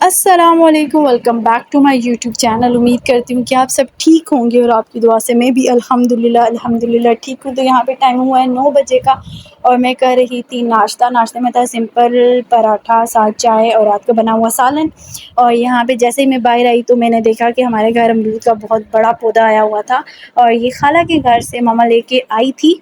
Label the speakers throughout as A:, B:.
A: अस्सलामुअलैकुम, welcome back to my YouTube channel. उम्मीद करती हूँ कि आप सब ठीक होंगे और आपकी दुआ से मैं भी अल्हम्दुलिल्लाह ठीक हूँ। तो यहाँ पे टाइम हुआ है 9 बजे का और मैं कर रही थी नाश्ता। नाश्ते में था सिंपल पराठा, साथ चाय और रात का बना हुआ सालन। और यहाँ पे जैसे ही मैं बाहर आई तो मैंने देखा कि हमारे घर अमरूद का बहुत बड़ा पौधा आया हुआ था और ये खाला के घर से मामा लेके आई थी,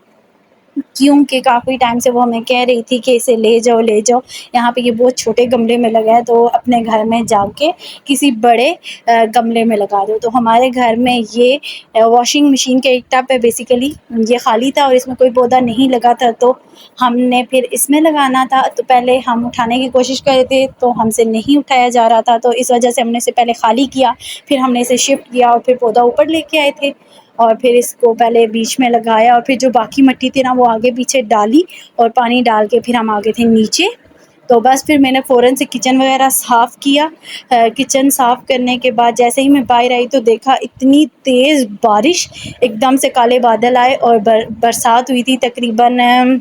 A: क्योंकि काफ़ी टाइम से वो हमें कह रही थी कि इसे ले जाओ ले जाओ। यहाँ पे ये बहुत छोटे गमले में लगा है, तो अपने घर में जाके किसी बड़े गमले में लगा दो। तो हमारे घर में ये वॉशिंग मशीन का एक टब है, बेसिकली ये खाली था और इसमें कोई पौधा नहीं लगा था, तो हमने फिर इसमें लगाना था। तो पहले हम उठाने की कोशिश कर रहे थे तो हमसे नहीं उठाया जा रहा था, तो इस वजह से हमने इसे पहले खाली किया, फिर हमने इसे शिफ्ट किया और फिर पौधा ऊपर लेके आए थे और फिर इसको पहले बीच में लगाया और फिर जो बाकी मिट्टी थी ना वो आगे पीछे डाली और पानी डाल के फिर हम आगे थे नीचे। तो बस फिर मैंने फ़ौरन से किचन वगैरह साफ़ किया। किचन साफ़ करने के बाद जैसे ही मैं बाहर आई तो देखा इतनी तेज़ बारिश, एकदम से काले बादल आए और बरसात हुई थी तकरीबन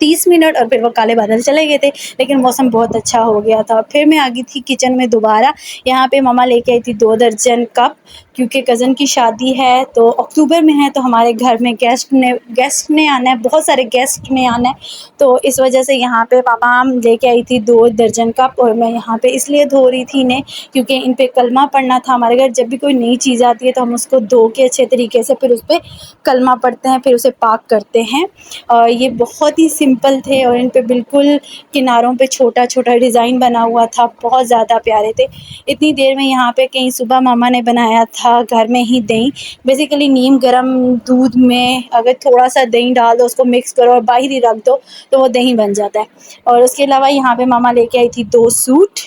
A: 30 मिनट और फिर वो काले बादल चले गए थे, लेकिन मौसम बहुत अच्छा हो गया था। फिर मैं आ गई थी किचन में दोबारा। यहाँ पे मम्मा लेके आई थी 2 दर्जन कप, क्योंकि कज़न की शादी है तो अक्टूबर में है, तो हमारे घर में गेस्ट ने आना है, बहुत सारे गेस्ट ने आना है। तो इस वजह से यहाँ पे पापा लेके आई थी 2 दर्जन कप और मैं यहाँ पे इसलिए धो रही थी इन्हें क्योंकि इन पे कलमा पढ़ना था। हमारे घर जब भी कोई नई चीज़ आती है तो हम उसको धो के अच्छे तरीके से फिर उस पर कलमा पढ़ते हैं, फिर उसे पाक करते हैं। और ये बहुत ही सिंपल थे और इन पे बिल्कुल किनारों पे छोटा-छोटा डिज़ाइन बना हुआ था, बहुत ज़्यादा प्यारे थे। इतनी देर में यहाँ पे कहीं सुबह मामा ने बनाया था घर में ही दही। बेसिकली नीम गरम दूध में अगर थोड़ा-सा दही डाल दो, उसको मिक्स करो और बाहर ही रख दो, तो वो दही बन जाता है। और उसके अलावा यहाँ पे मामा लेके आई थी 2 सूट।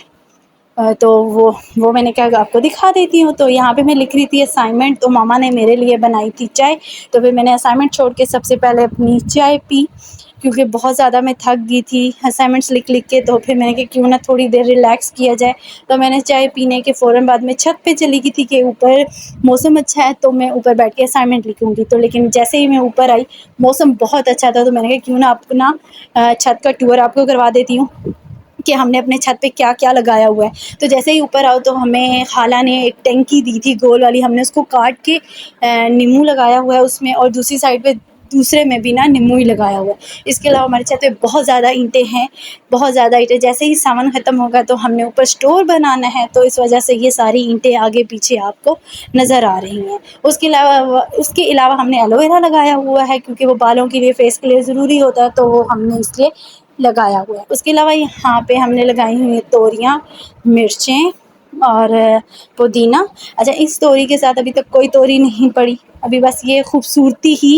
A: तो वो मैंने कहा आपको दिखा देती हूँ। तो यहाँ पे मैं लिख रही थी असाइनमेंट, तो मामा ने मेरे लिए बनाई थी चाय। तो फिर मैंने असाइनमेंट छोड़ के सबसे पहले अपनी चाय पी, क्योंकि बहुत ज़्यादा मैं थक गई थी असाइनमेंट्स लिख के। तो फिर मैंने कहा क्यों ना थोड़ी देर रिलैक्स किया जाए। तो मैंने चाय पीने के फ़ौरन बाद में छत पे चली गई थी कि ऊपर मौसम अच्छा है तो मैं ऊपर बैठ के असाइनमेंट लिखूँगी। तो लेकिन जैसे ही मैं ऊपर आई मौसम बहुत अच्छा था, तो मैंने कहा क्यों ना अपना छत का टूर आपको करवा देती हूँ कि हमने अपने छत पे क्या-क्या लगाया हुआ है। तो जैसे ही ऊपर आओ तो हमें खाला ने एक टंकी दी थी गोल वाली, हमने उसको काट के नींबू लगाया हुआ है उसमें और दूसरी साइड पे दूसरे में भी ना नींबू ही लगाया हुआ है। इसके अलावा हमारी छत पे बहुत ज़्यादा ईंटें हैं, बहुत ज़्यादा ईंटें। जैसे ही सावन ख़त्म होगा तो हमने ऊपर स्टोर बनाना है, तो इस वजह से ये सारी ईंटें आगे पीछे आपको नज़र आ रही हैं। उसके अलावा हमने एलोवेरा लगाया हुआ है, क्योंकि वो बालों के लिए, फेस के लिए ज़रूरी होता है, तो वो हमने इसलिए लगाया हुआ है। उसके अलावा यहाँ पे हमने लगाई हुई है तोरियाँ, मिर्चें और पुदीना। अच्छा, इस तोरी के साथ अभी तक कोई तोरी नहीं पड़ी, अभी बस ये खूबसूरती ही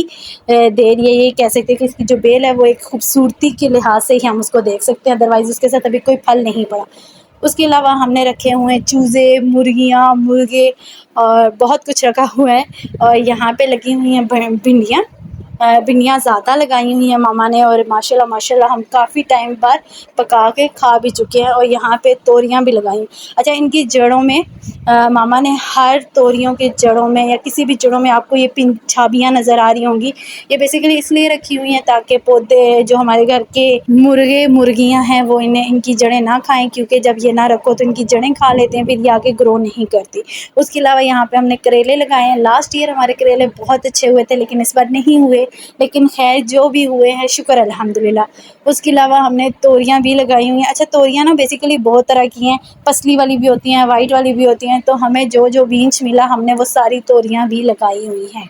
A: दे रही है। ये कह सकते हैं कि इसकी जो बेल है वो एक खूबसूरती के लिहाज से ही हम उसको देख सकते हैं, अदरवाइज़ उसके साथ अभी कोई फल नहीं पड़ा। उसके अलावा हमने रखे हुए हैं चूज़े, मुर्गियाँ, मुर्गे और बहुत कुछ रखा हुआ है। और यहाँ पे लगी हुई हैं भिंडियाँ। भिंडियाँ ज़्यादा लगाई हुई हैं मामा ने और माशाल्लाह हम काफ़ी टाइम बाद पका के खा भी चुके हैं। और यहाँ पे तोरियाँ भी लगाई हैं। अच्छा, इनकी जड़ों में मामा ने हर तोरियों के जड़ों में या किसी भी जड़ों में आपको ये पिंक छाबियाँ नज़र आ रही होंगी। ये बेसिकली इसलिए रखी हुई हैं ताकि पौधे जो हमारे घर के मुर्गे मुर्गियाँ हैं वो इनकी जड़ें ना खाएँ, क्योंकि जब ये ना रखो तो इनकी जड़ें खा लेते हैं, फिर ये आगे ग्रो नहीं करती। उसके अलावा यहाँ पे हमने करेले लगाए हैं। लास्ट ईयर हमारे करेले बहुत अच्छे हुए थे, लेकिन इस बार नहीं हुए, लेकिन खैर जो भी हुए हैं शुक्र अल्हम्दुलिल्लाह। उसके अलावा हमने तोरियाँ भी लगाई हुई हैं। अच्छा, तोरियाँ ना बेसिकली बहुत तरह की हैं, पसली वाली भी होती हैं, वाइट वाली भी होती हैं। तो हमें जो बीज मिला हमने वो सारी तोरियाँ भी लगाई हुई हैं।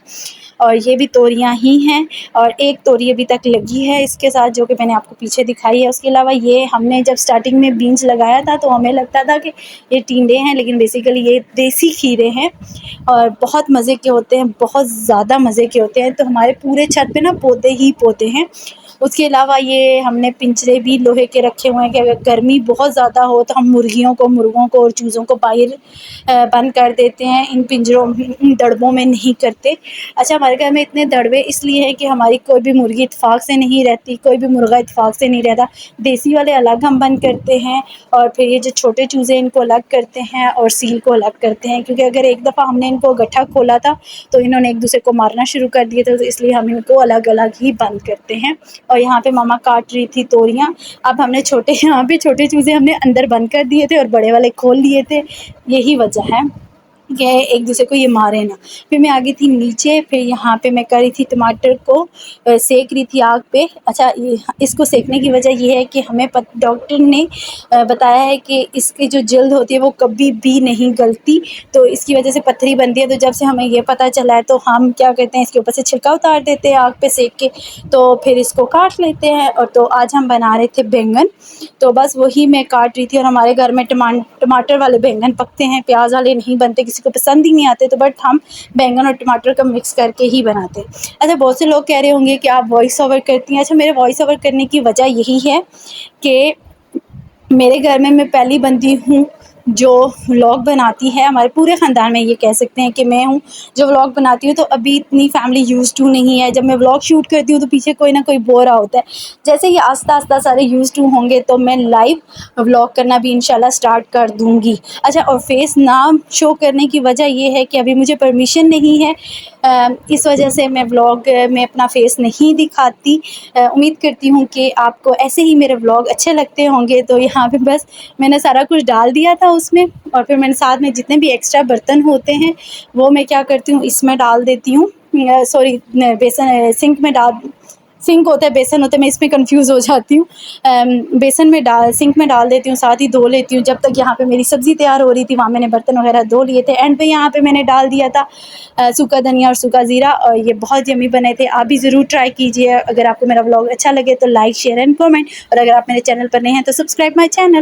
A: और ये भी तोरियाँ ही हैं और एक तोरी अभी तक लगी है इसके साथ, जो कि मैंने आपको पीछे दिखाई है। उसके अलावा ये हमने जब स्टार्टिंग में बीज लगाया था तो हमें लगता था कि ये टिंडे हैं, लेकिन बेसिकली ये देसी खीरे हैं और बहुत मज़े के होते हैं, बहुत ज़्यादा मज़े के होते हैं। तो हमारे पूरे छत पे ना पौधे ही पौधे हैं। उसके अलावा ये हमने पिंजरे भी लोहे के रखे हुए हैं कि अगर गर्मी बहुत ज़्यादा हो तो हम मुर्गियों को, मुर्गों को और चूज़ों को बाहर बंद कर देते हैं, इन पिंजरों इन दड़बों में नहीं करते। अच्छा, हमारे घर में इतने दड़बे इसलिए हैं कि हमारी कोई भी मुर्गी इत्तेफाक से नहीं रहती, कोई भी मुर्गा इत्तेफाक से नहीं रहता। देसी वाले अलग हम बंद करते हैं और फिर ये जो छोटे चूज़े इनको अलग करते हैं और सील को अलग करते हैं, क्योंकि अगर एक दफ़ा हमने इनको गड्ढा खोला था तो इन्होंने एक दूसरे को मारना शुरू कर दिया था, तो इसलिए हम इनको अलग अलग ही बंद करते हैं। और यहाँ पे मम्मा काट रही थी तोरियाँ। अब हमने यहाँ पे छोटे चूज़े हमने अंदर बंद कर दिए थे और बड़े वाले खोल लिए थे, यही वजह है कि एक दूसरे को ये मारे ना। फिर मैं आ गई थी नीचे, फिर यहाँ पे मैं कर रही थी टमाटर को सेक रही थी आग पे। अच्छा, ये इसको सेकने की वजह ये है कि हमें डॉक्टर ने बताया है कि इसकी जो जल्द होती है वो कभी भी नहीं गलती, तो इसकी वजह से पत्थरी बनती है। तो जब से हमें ये पता चला है तो हम क्या करते हैं, इसके ऊपर से छिलका उतार देते हैं आग पे सेक के, तो फिर इसको काट लेते हैं। और तो आज हम बना रहे थे बैंगन, तो बस वही मैं काट रही थी। और हमारे घर में टमाटर वाले बैंगन पकते हैं, प्याज वाले नहीं बनते, किसी को पसंद ही नहीं आते, तो बट हम बैंगन और टमाटर का मिक्स करके ही बनाते हैं। अच्छा, बहुत से लोग कह रहे होंगे कि आप वॉइस ओवर करती हैं। अच्छा, मेरे वॉइस ओवर करने की वजह यही है कि मेरे घर में मैं पहली बंदी हूँ जो व्लॉग बनाती है। हमारे पूरे ख़ानदान में ये कह सकते हैं कि मैं हूँ जो व्लॉग बनाती हूँ। तो अभी इतनी फैमिली यूज़ टू नहीं है। जब मैं व्लॉग शूट करती हूँ तो पीछे कोई ना कोई बोल रहा होता है। जैसे ही आस्ता आस्ता सारे यूज़ टू होंगे तो मैं लाइव व्लॉग करना भी इंशाल्लाह स्टार्ट कर दूँगी। अच्छा, और फेस ना शो करने की वजह ये है कि अभी मुझे परमिशन नहीं है, इस वजह से मैं व्लॉग में अपना फेस नहीं दिखाती। उम्मीद करती हूँ कि आपको ऐसे ही मेरे व्लॉग अच्छे लगते होंगे। तो यहाँ पे बस मैंने सारा कुछ डाल दिया था उसमें, और फिर मैंने साथ में जितने भी एक्स्ट्रा बर्तन होते हैं वो मैं क्या करती हूँ इसमें डाल देती हूँ। सॉरी, बेसन सिंक होता है, बेसन होता है, मैं इसमें कंफ्यूज हो जाती हूँ। सिंक में डाल देती हूँ, साथ ही धो लेती हूँ। जब तक यहाँ पे मेरी सब्ज़ी तैयार हो रही थी वहाँ मैंने बर्तन वगैरह धो लिए थे। एंड पे यहाँ पे मैंने डाल दिया था सूखा धनिया और सूखा ज़ीरा, और ये बहुत यम्मी बने थे। आप भी ज़रूर ट्राई कीजिए। अगर आपको मेरा व्लॉग अच्छा लगे तो लाइक, शेयर एंड कमेंट, और अगर आप मेरे चैनल पर नए हैं तो सब्सक्राइब माई चैनल।